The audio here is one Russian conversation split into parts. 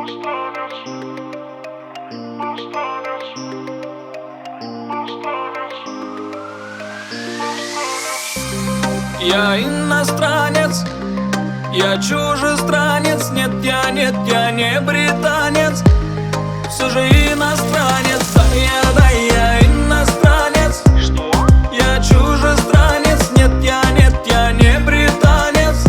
Я иностранец, я чужестранец. Нет, я не британец, все же иностранец. Да, я иностранец. Что? Я чужестранец. Нет, я не британец,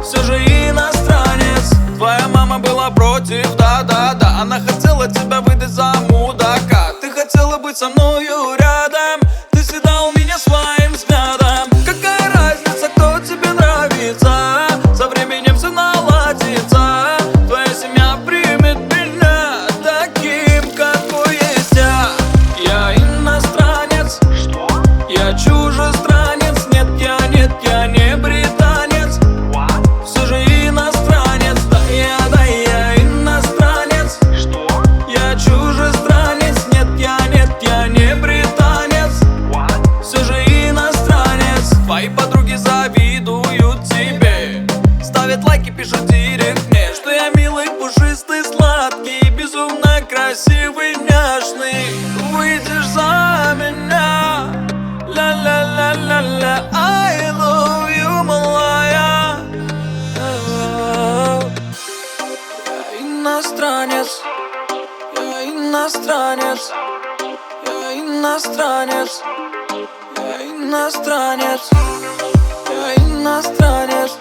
все же иностранец. Твоя мама была против, да. Она хотела тебя выдать за мудака. Ты хотела быть со мною рядом, ты съедал меня своим взглядом. Какая разница, кто тебе нравится, со временем все наладится. Твоя семья примет меня таким, какой есть я. Я иностранец. Что? Я чужестранец. Нет, я не британец, все же иностранец. Да, я иностранец. Что? Я чужестранец. Нет, я не британец, все же иностранец. Твои подруги завидуют тебе, ставят лайки, пишут директ мне, что я милый, пушистый, сладкий, безумно красивый, няшный. Выйдешь за меня, ля-ля-ля-ля-ля, I love you, малая. Я иностранец, я иностранец, я иностранец, я иностранец, я иностранец.